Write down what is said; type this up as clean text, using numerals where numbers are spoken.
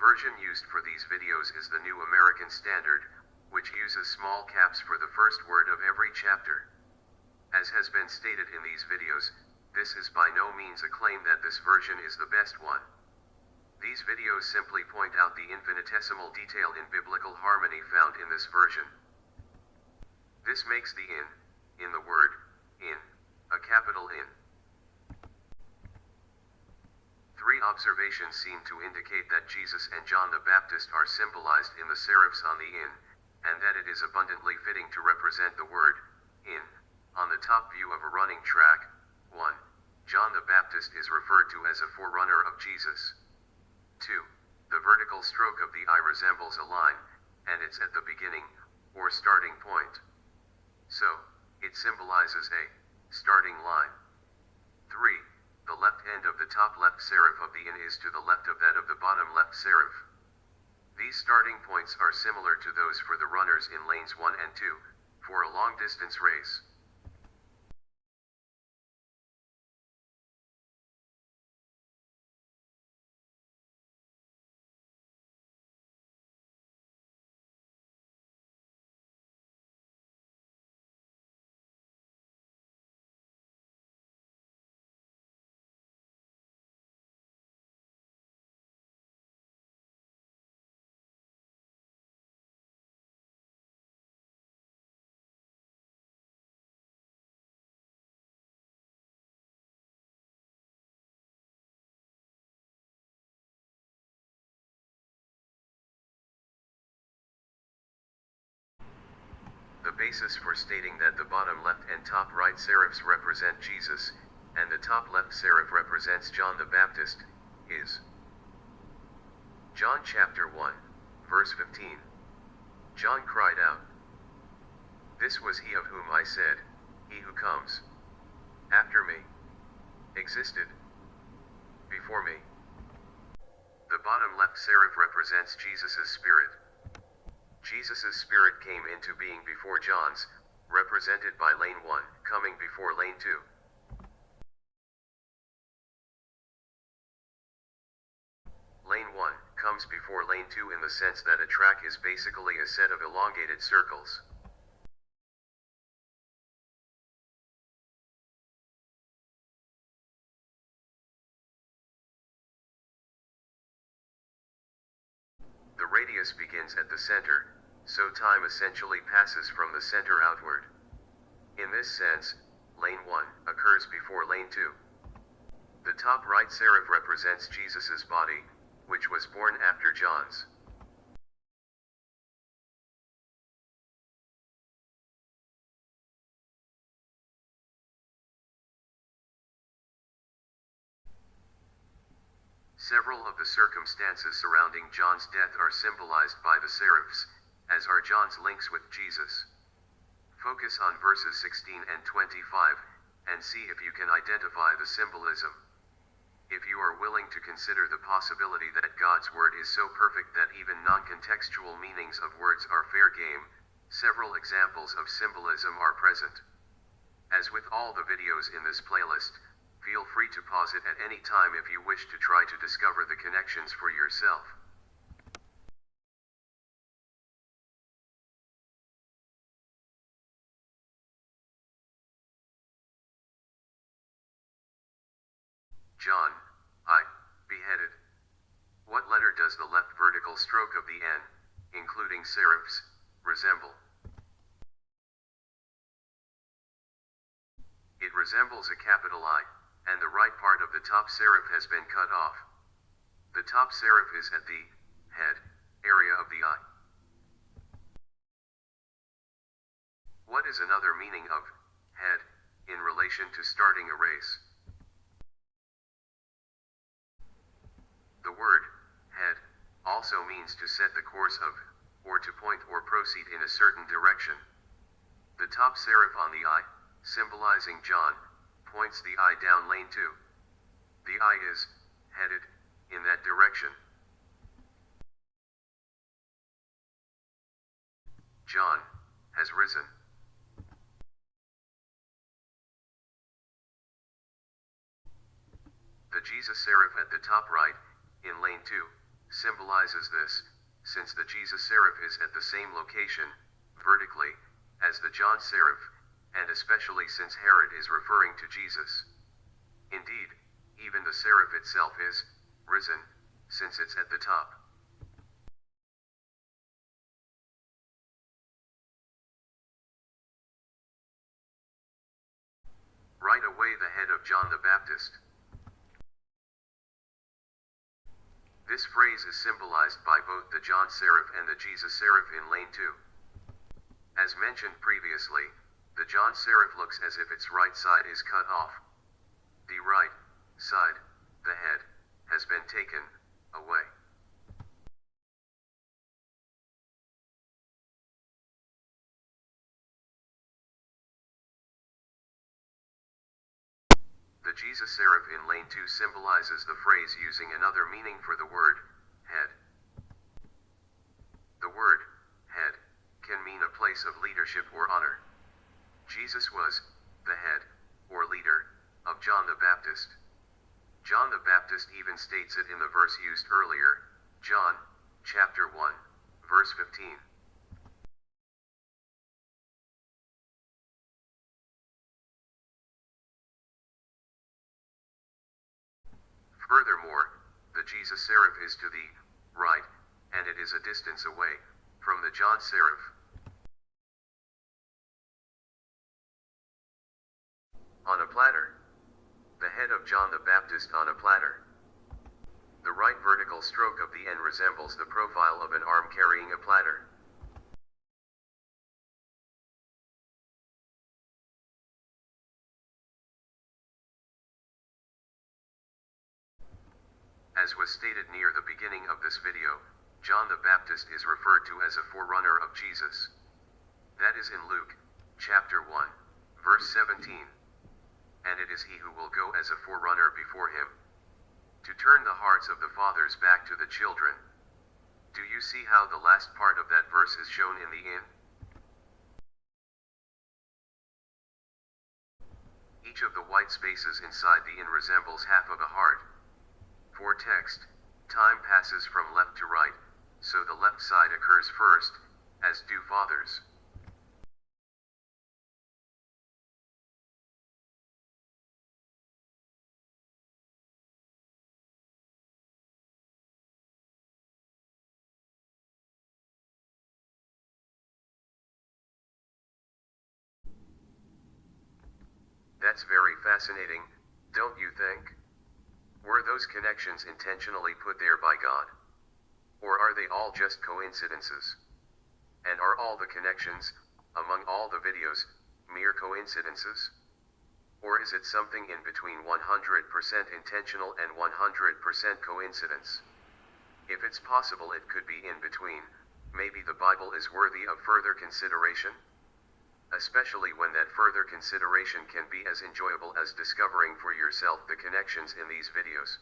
version used for these videos is the New American Standard, which uses small caps for the first word of every chapter. As has been stated in these videos, this is by no means a claim that this version is the best one. These videos simply point out the infinitesimal detail in biblical harmony found in this version. This makes the in the word, in, a capital in. 3 observations seem to indicate that Jesus and John the Baptist are symbolized in the serifs on the in, and that it is abundantly fitting to represent the word, in, on the top view of a running track. 1. John the Baptist is referred to as a forerunner of Jesus. 2. The vertical stroke of the I resembles a line, and it's at the beginning, or starting point. So, it symbolizes a starting line. 3. The left end of the top left serif of the in is to the left of that of the bottom left serif. These starting points are similar to those for the runners in lanes 1 and 2, for a long-distance race. The basis for stating that the bottom left and top right serifs represent Jesus, and the top left serif represents John the Baptist, is John chapter 1, verse 15. John cried out, "This was he of whom I said, he who comes after me existed before me." The bottom left serif represents Jesus' spirit. Jesus' spirit came into being before John's, represented by lane 1, coming before lane 2. Lane 1 comes before lane 2 in the sense that a track is basically a set of elongated circles. The radius begins at the center, so time essentially passes from the center outward. In this sense, lane 1 occurs before lane 2. The top right serif represents Jesus' body, which was born after John's. Several of the circumstances surrounding John's death are symbolized by the serifs, as are John's links with Jesus. Focus on verses 16 and 25, and see if you can identify the symbolism. If you are willing to consider the possibility that God's word is so perfect that even non-contextual meanings of words are fair game, several examples of symbolism are present. As with all the videos in this playlist, feel free to pause it at any time if you wish to try to discover the connections for yourself. John, I, beheaded. What letter does the left vertical stroke of the N, including serifs, resemble? It resembles a capital I, and the right part of the top serif has been cut off. The top serif is at the head area of the I. What is another meaning of head in relation to starting a race? The word head also means to set the course of, or to point or proceed in a certain direction. The top serif on the I, symbolizing John, points the I down lane 2. The I is headed in that direction. John has risen. The Jesus serif at the top right, in lane 2, symbolizes this, since the Jesus serif is at the same location, vertically, as the John serif, and especially since Herod is referring to Jesus. Indeed, even the serif itself is risen, since it's at the top. Right away the head of John the Baptist. This phrase is symbolized by both the John serif and the Jesus serif in lane 2. As mentioned previously, the John serif looks as if its right side is cut off. The right side, the head, has been taken away. The Jesus serif in lane 2 symbolizes the phrase using another meaning for the word head. The word head can mean a place of leadership or honor. Jesus was the head or leader of John the Baptist. John the Baptist even states it in the verse used earlier, John, chapter 1, verse 15. Furthermore, the Jesus serif is to the right, and it is a distance away from the John serif. On a platter. The head of John the Baptist on a platter. The right vertical stroke of the N resembles the profile of an arm carrying a platter. As was stated near the beginning of this video, John the Baptist is referred to as a forerunner of Jesus. That is in Luke, chapter 1, verse 17. And it is he who will go as a forerunner before him, to turn the hearts of the fathers back to the children. Do you see how the last part of that verse is shown in the in? Each of the white spaces inside the in resembles half of a heart. For text, time passes from left to right, so the left side occurs first, as do fathers. That's very fascinating, don't you think? Were those connections intentionally put there by God? Or are they all just coincidences? And are all the connections, among all the videos, mere coincidences? Or is it something in between 100% intentional and 100% coincidence? If it's possible it could be in between, maybe the Bible is worthy of further consideration? Especially when that further consideration can be as enjoyable as discovering for yourself the connections in these videos.